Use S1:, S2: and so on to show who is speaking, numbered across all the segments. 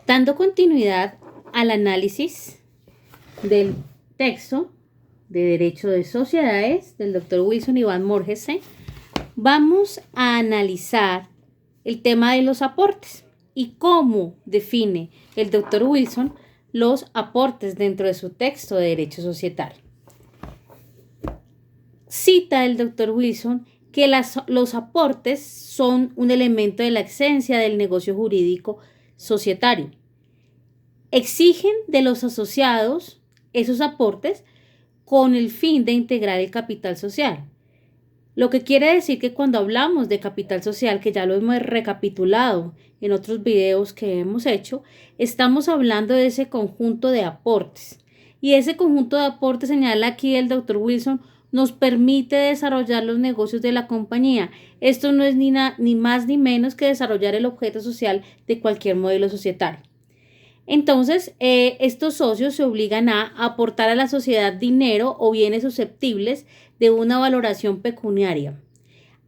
S1: Dando continuidad al análisis del texto de Derecho de Sociedades del Dr. Wilson Iván Morgenstern, vamos a analizar el tema de los aportes y cómo define el Dr. Wilson los aportes dentro de su texto de Derecho Societario. Cita el Dr. Wilson que los aportes son un elemento de la esencia del negocio jurídico societario. Exigen de los asociados esos aportes con el fin de integrar el capital social. Lo que quiere decir que cuando hablamos de capital social, que ya lo hemos recapitulado en otros videos que hemos hecho, estamos hablando de ese conjunto de aportes. Y ese conjunto de aportes, señala aquí el Dr. Wilson, nos permite desarrollar los negocios de la compañía. Esto no es ni más ni menos que desarrollar el objeto social de cualquier modelo societario. Entonces, estos socios se obligan a aportar a la sociedad dinero o bienes susceptibles de una valoración pecuniaria.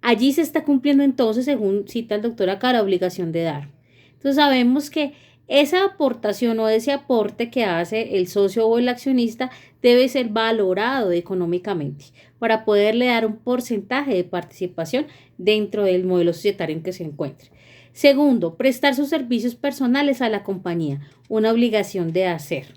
S1: Allí se está cumpliendo entonces, según cita el doctor acá, la obligación de dar. Entonces sabemos que esa aportación o ese aporte que hace el socio o el accionista debe ser valorado económicamente para poderle dar un porcentaje de participación dentro del modelo societario en que se encuentre. Segundo, prestar sus servicios personales a la compañía, una obligación de hacer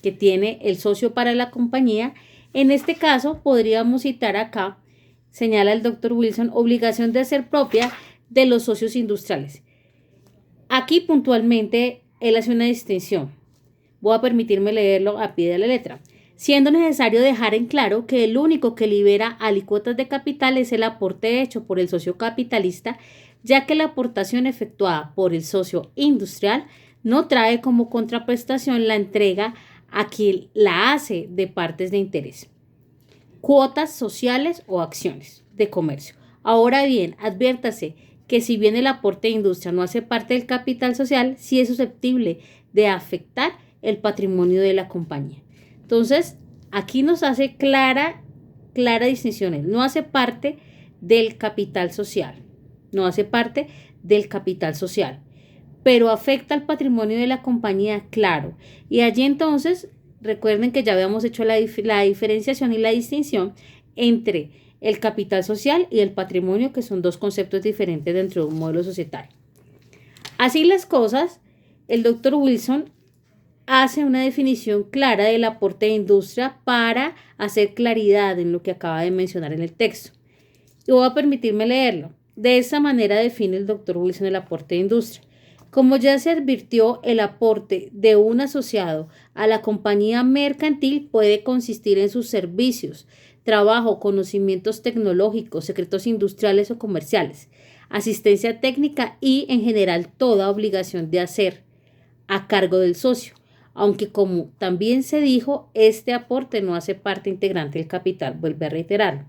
S1: que tiene el socio para la compañía. En este caso, podríamos citar acá, señala el Dr. Wilson, obligación de hacer propia de los socios industriales. Aquí puntualmente él hace una distinción. Voy a permitirme leerlo a pie de la letra. Siendo necesario dejar en claro que el único que libera alícuotas de capital es el aporte hecho por el socio capitalista, ya que la aportación efectuada por el socio industrial no trae como contraprestación la entrega a quien la hace de partes de interés, cuotas sociales o acciones de comercio. Ahora bien, adviértase que si bien el aporte de industria no hace parte del capital social, sí es susceptible de afectar el patrimonio de la compañía. Entonces, aquí nos hace clara distinción. No hace parte del capital social. No hace parte del capital social, pero afecta al patrimonio de la compañía, claro. Y allí entonces, recuerden que ya habíamos hecho la diferenciación y la distinción entre el capital social y el patrimonio, que son dos conceptos diferentes dentro de un modelo societario. Así las cosas, el Dr. Wilson hace una definición clara del aporte de industria para hacer claridad en lo que acaba de mencionar en el texto. Y voy a permitirme leerlo. De esa manera define el Dr. Wilson el aporte de industria. Como ya se advirtió, el aporte de un asociado a la compañía mercantil puede consistir en sus servicios, trabajo, conocimientos tecnológicos, secretos industriales o comerciales, asistencia técnica y, en general, toda obligación de hacer a cargo del socio, aunque como también se dijo, este aporte no hace parte integrante del capital, vuelve a reiterar.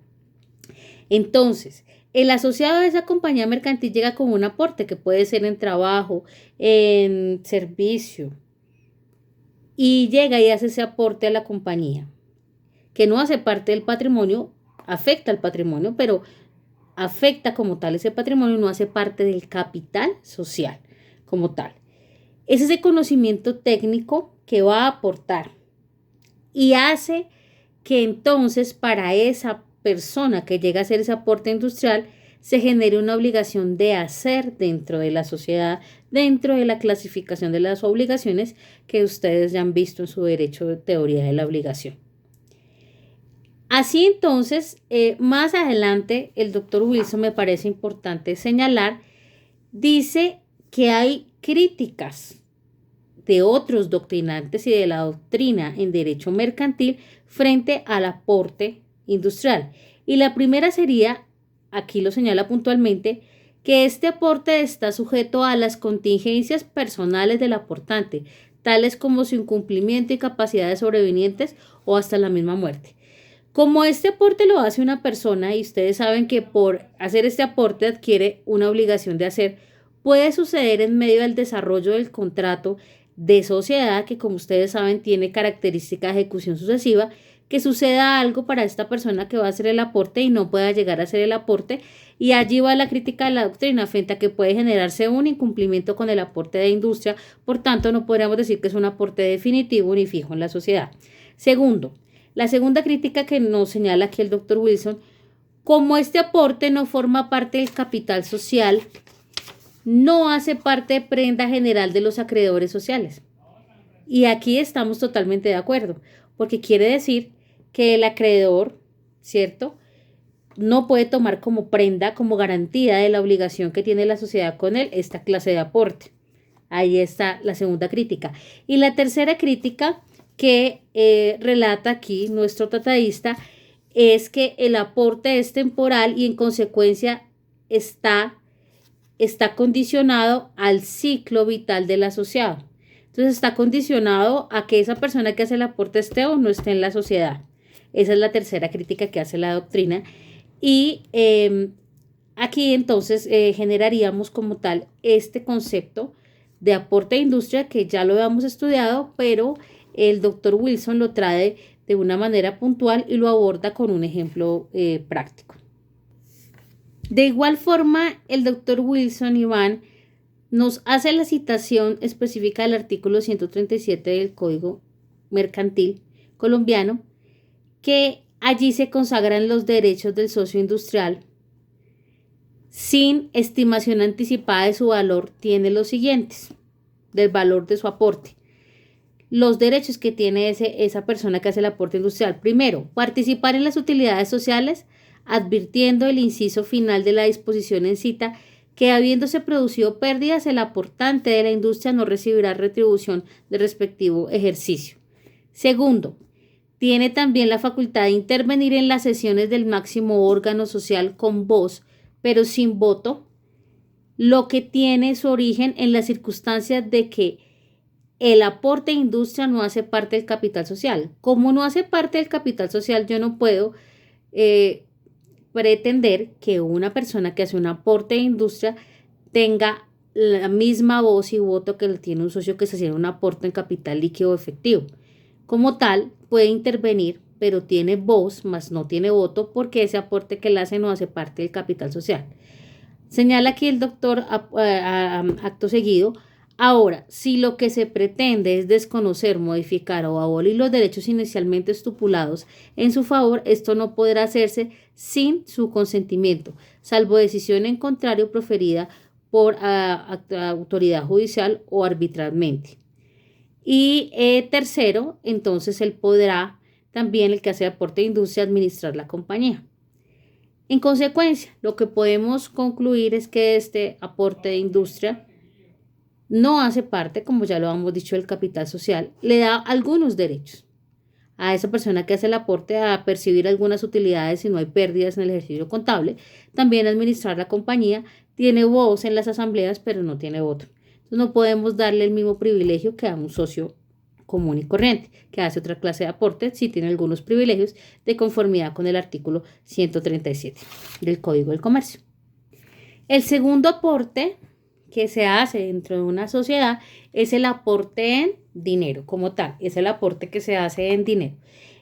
S1: Entonces, el asociado de esa compañía mercantil llega con un aporte que puede ser en trabajo, en servicio, y llega y hace ese aporte a la compañía, que no hace parte del patrimonio, afecta al patrimonio, pero afecta como tal ese patrimonio, no hace parte del capital social como tal. Es ese conocimiento técnico que va a aportar y hace que entonces para esa persona que llega a hacer ese aporte industrial se genere una obligación de hacer dentro de la sociedad, dentro de la clasificación de las obligaciones que ustedes ya han visto en su derecho de teoría de la obligación. Así entonces, más adelante, el Dr. Wilson, me parece importante señalar, dice que hay críticas de otros doctrinantes y de la doctrina en derecho mercantil frente al aporte industrial. Y la primera sería, aquí lo señala puntualmente, que este aporte está sujeto a las contingencias personales del aportante, tales como su incumplimiento y capacidades sobrevenientes o hasta la misma muerte. Como este aporte lo hace una persona y ustedes saben que por hacer este aporte adquiere una obligación de hacer, puede suceder en medio del desarrollo del contrato de sociedad que, como ustedes saben, tiene característica de ejecución sucesiva, que suceda algo para esta persona que va a hacer el aporte y no pueda llegar a hacer el aporte. Y allí va la crítica de la doctrina frente a que puede generarse un incumplimiento con el aporte de industria. Por tanto, no podríamos decir que es un aporte definitivo ni fijo en la sociedad. Segundo, la segunda crítica que nos señala aquí el doctor Wilson: como este aporte no forma parte del capital social, no hace parte de prenda general de los acreedores sociales. Y aquí estamos totalmente de acuerdo, porque quiere decir que el acreedor, ¿cierto?, no puede tomar como prenda, como garantía de la obligación que tiene la sociedad con él, esta clase de aporte. Ahí está la segunda crítica. Y la tercera crítica que relata aquí nuestro tratadista es que el aporte es temporal y en consecuencia está condicionado al ciclo vital del asociado. Entonces está condicionado a que esa persona que hace el aporte esté o no esté en la sociedad. Esa es la tercera crítica que hace la doctrina. Y aquí entonces generaríamos como tal este concepto de aporte de industria que ya lo habíamos estudiado, pero el doctor Wilson lo trae de una manera puntual y lo aborda con un ejemplo práctico. De igual forma, el doctor Wilson, Iván, nos hace la citación específica del artículo 137 del Código Mercantil colombiano, que allí se consagran los derechos del socio industrial. Sin estimación anticipada de su valor, tiene los siguientes, del valor de su aporte. Los derechos que tiene esa persona que hace el aporte industrial: primero, participar en las utilidades sociales, advirtiendo el inciso final de la disposición en cita que, habiéndose producido pérdidas, el aportante de la industria no recibirá retribución del respectivo ejercicio. Segundo, tiene también la facultad de intervenir en las sesiones del máximo órgano social con voz, pero sin voto, lo que tiene su origen en las circunstancias de que el aporte de industria no hace parte del capital social. Como no hace parte del capital social, yo no puedo pretender que una persona que hace un aporte de industria tenga la misma voz y voto que tiene un socio que se hace un aporte en capital líquido efectivo. Como tal, puede intervenir, pero tiene voz, más no tiene voto, porque ese aporte que él hace no hace parte del capital social. Señala aquí el doctor acto seguido: ahora, si lo que se pretende es desconocer, modificar o abolir los derechos inicialmente estipulados en su favor, esto no podrá hacerse sin su consentimiento, salvo decisión en contrario proferida por autoridad judicial o arbitralmente. Y tercero, entonces él podrá también, el que hace aporte de industria, administrar la compañía. En consecuencia, lo que podemos concluir es que este aporte de industria no hace parte, como ya lo hemos dicho, del capital social. Le da algunos derechos a esa persona que hace el aporte a percibir algunas utilidades si no hay pérdidas en el ejercicio contable. También administrar la compañía. Tiene voz en las asambleas, pero no tiene voto. Entonces no podemos darle el mismo privilegio que a un socio común y corriente, que hace otra clase de aporte, sí tiene algunos privilegios de conformidad con el artículo 137 del Código del Comercio. El segundo aporte que se hace dentro de una sociedad es el aporte en dinero, como tal, es el aporte que se hace en dinero.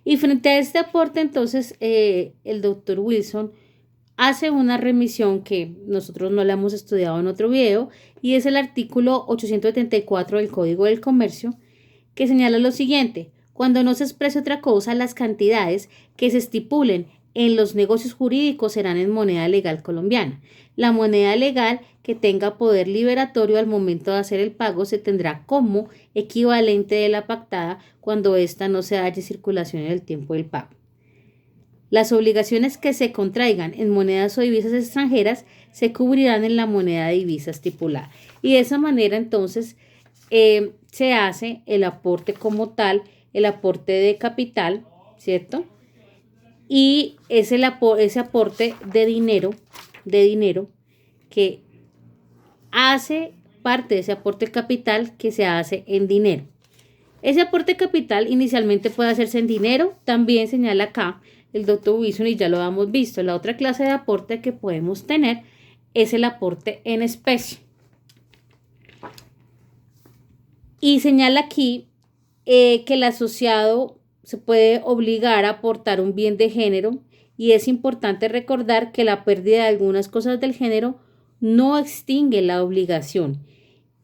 S1: Y frente a este aporte, entonces, el doctor Wilson hace una remisión que nosotros no la hemos estudiado en otro video, y es el artículo 874 del Código del Comercio, que señala lo siguiente: cuando no se exprese otra cosa, las cantidades que se estipulen en los negocios jurídicos serán en moneda legal colombiana. La moneda legal que tenga poder liberatorio al momento de hacer el pago se tendrá como equivalente de la pactada cuando ésta no se halle en circulación en el tiempo del pago. Las obligaciones que se contraigan en monedas o divisas extranjeras se cubrirán en la moneda de divisa estipulada. Y de esa manera, entonces, se hace el aporte como tal, el aporte de capital, ¿cierto? Y es ese aporte de dinero que hace parte de ese aporte capital que se hace en dinero. Ese aporte capital inicialmente puede hacerse en dinero, también señala acá el doctor Wilson, y ya lo hemos visto. La otra clase de aporte que podemos tener es el aporte en especie. Y señala aquí que el asociado se puede obligar a aportar un bien de género y es importante recordar que la pérdida de algunas cosas del género no extingue la obligación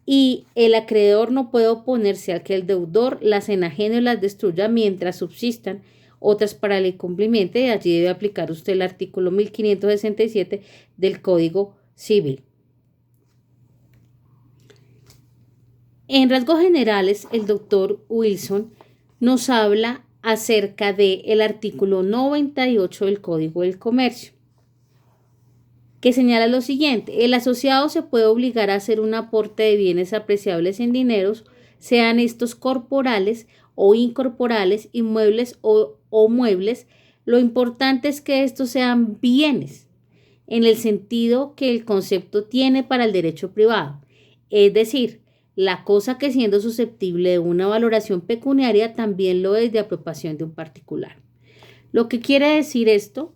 S1: y el acreedor no puede oponerse a que el deudor las enajene o las destruya mientras subsistan otras para el incumplimiento, y allí debe aplicar usted el artículo 1567 del Código Civil. En rasgos generales, el doctor Wilson nos habla acerca del artículo 98 del Código del Comercio, que señala lo siguiente: el asociado se puede obligar a hacer un aporte de bienes apreciables en dineros, sean estos corporales o incorporales, inmuebles o muebles. Lo importante es que estos sean bienes, en el sentido que el concepto tiene para el derecho privado, es decir, la cosa que siendo susceptible de una valoración pecuniaria también lo es de apropiación de un particular. Lo que quiere decir esto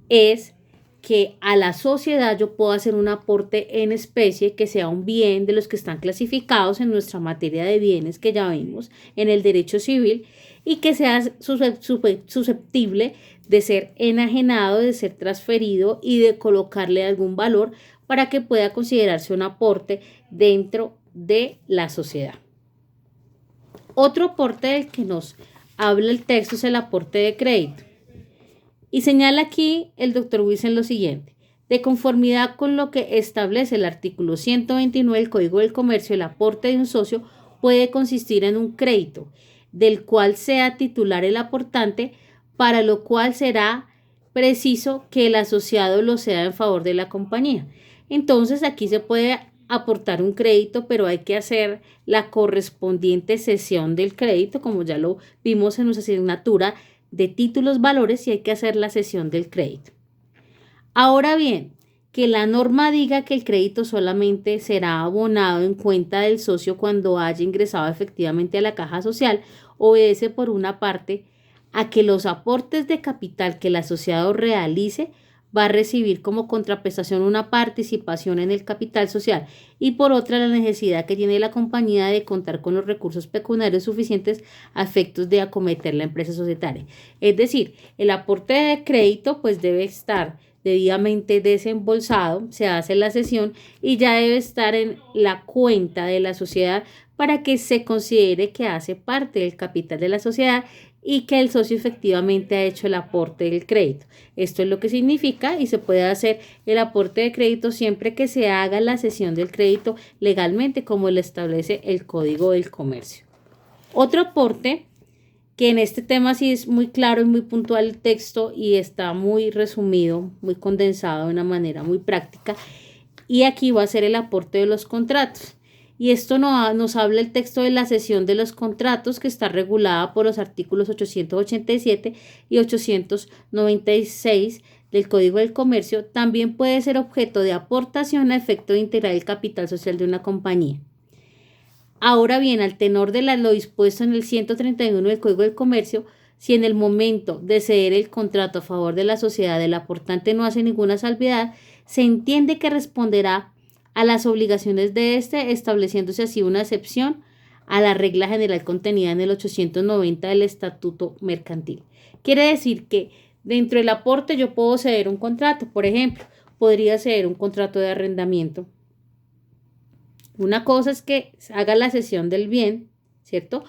S1: es que a la sociedad yo puedo hacer un aporte en especie que sea un bien de los que están clasificados en nuestra materia de bienes que ya vimos en el derecho civil y que sea susceptible de ser enajenado, de ser transferido y de colocarle algún valor para que pueda considerarse un aporte dentro de la sociedad. Otro aporte del que nos habla el texto es el aporte de crédito. Y señala aquí el doctor Wilson lo siguiente: de conformidad con lo que establece el artículo 129 del Código del Comercio, el aporte de un socio puede consistir en un crédito del cual sea titular el aportante, para lo cual será preciso que el asociado lo sea en favor de la compañía. Entonces aquí se puede aportar un crédito, pero hay que hacer la correspondiente cesión del crédito, como ya lo vimos en nuestra asignatura de títulos valores, y hay que hacer la cesión del crédito. Ahora bien, que la norma diga que el crédito solamente será abonado en cuenta del socio cuando haya ingresado efectivamente a la caja social, obedece por una parte a que los aportes de capital que el asociado realice va a recibir como contraprestación una participación en el capital social, y por otra la necesidad que tiene la compañía de contar con los recursos pecuniarios suficientes a efectos de acometer la empresa societaria. Es decir, el aporte de crédito pues debe estar debidamente desembolsado, se hace la cesión y ya debe estar en la cuenta de la sociedad para que se considere que hace parte del capital de la sociedad y que el socio efectivamente ha hecho el aporte del crédito. Esto es lo que significa, y se puede hacer el aporte de crédito siempre que se haga la cesión del crédito legalmente, como lo establece el Código del Comercio. Otro aporte, que en este tema sí es muy claro y muy puntual el texto y está muy resumido, muy condensado de una manera muy práctica, y aquí va a ser el aporte de los contratos. Y esto nos habla el texto de la cesión de los contratos, que está regulada por los artículos 887 y 896 del Código del Comercio. También puede ser objeto de aportación a efecto de integrar el capital social de una compañía. Ahora bien, al tenor de lo dispuesto en el 131 del Código del Comercio, si en el momento de ceder el contrato a favor de la sociedad el aportante no hace ninguna salvedad, se entiende que responderá a las obligaciones de este, estableciéndose así una excepción a la regla general contenida en el 890 del Estatuto Mercantil. Quiere decir que dentro del aporte yo puedo ceder un contrato. Por ejemplo, podría ceder un contrato de arrendamiento. Una cosa es que haga la cesión del bien, ¿cierto?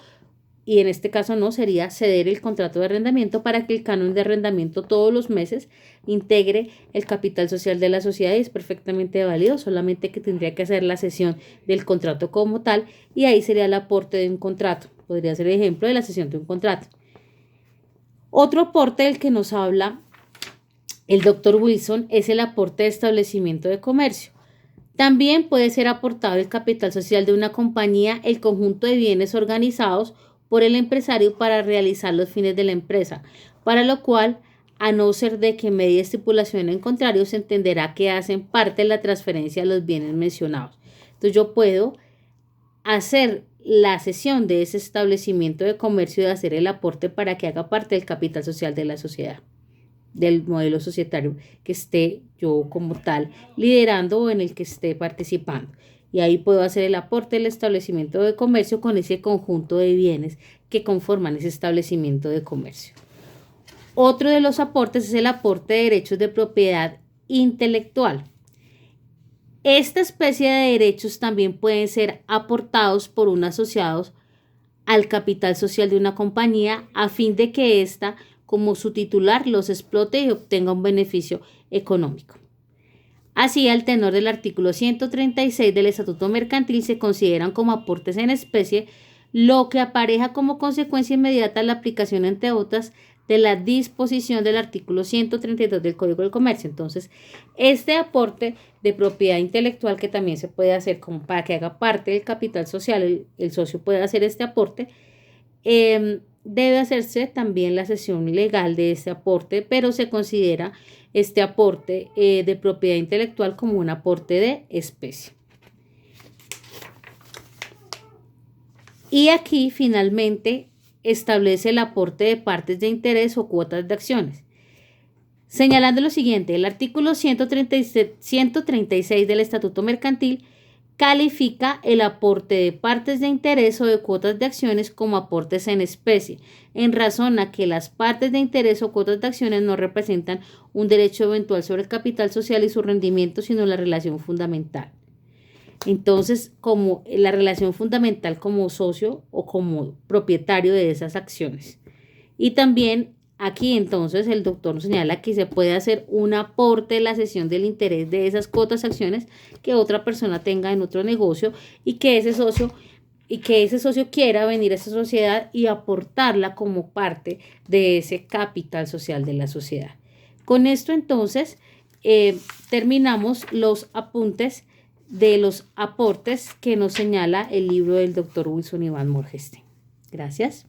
S1: Y en este caso no, sería ceder el contrato de arrendamiento para que el canon de arrendamiento todos los meses integre el capital social de la sociedad, y es perfectamente válido, solamente que tendría que hacer la cesión del contrato como tal, y ahí sería el aporte de un contrato. Podría ser el ejemplo de la cesión de un contrato. Otro aporte del que nos habla el doctor Wilson es el aporte de establecimiento de comercio. También puede ser aportado el capital social de una compañía, el conjunto de bienes organizados por el empresario para realizar los fines de la empresa, para lo cual, a no ser de que medie estipulación en contrario, se entenderá que hacen parte de la transferencia de los bienes mencionados. Entonces yo puedo hacer la cesión de ese establecimiento de comercio y hacer el aporte para que haga parte del capital social de la sociedad, del modelo societario que esté yo como tal liderando o en el que esté participando. y ahí puedo hacer el aporte del establecimiento de comercio con ese conjunto de bienes que conforman ese establecimiento de comercio. Otro de los aportes es el aporte de derechos de propiedad intelectual. Esta especie de derechos también pueden ser aportados por un asociado al capital social de una compañía a fin de que ésta, como su titular, los explote y obtenga un beneficio económico. Así, al tenor del artículo 136 del Estatuto Mercantil, se consideran como aportes en especie lo que apareja como consecuencia inmediata la aplicación, entre otras, de la disposición del artículo 132 del Código del Comercio. Entonces, este aporte de propiedad intelectual que también se puede hacer como para que haga parte del capital social, el socio puede hacer este aporte, debe hacerse también la cesión legal de este aporte, pero se considera este aporte de propiedad intelectual como un aporte de especie. Y aquí finalmente establece el aporte de partes de interés o cuotas de acciones, señalando lo siguiente: el artículo 136 del Estatuto Mercantil califica el aporte de partes de interés o de cuotas de acciones como aportes en especie, en razón a que las partes de interés o cuotas de acciones no representan un derecho eventual sobre el capital social y su rendimiento, sino la relación fundamental. Entonces, como la relación fundamental como socio o como propietario de esas acciones. Y también aquí entonces el doctor nos señala que se puede hacer un aporte de la cesión del interés de esas cuotas acciones que otra persona tenga en otro negocio y que ese socio quiera venir a esa sociedad y aportarla como parte de ese capital social de la sociedad. Con esto entonces terminamos los apuntes de los aportes que nos señala el libro del doctor Wilson Iván Morgenstern. Gracias.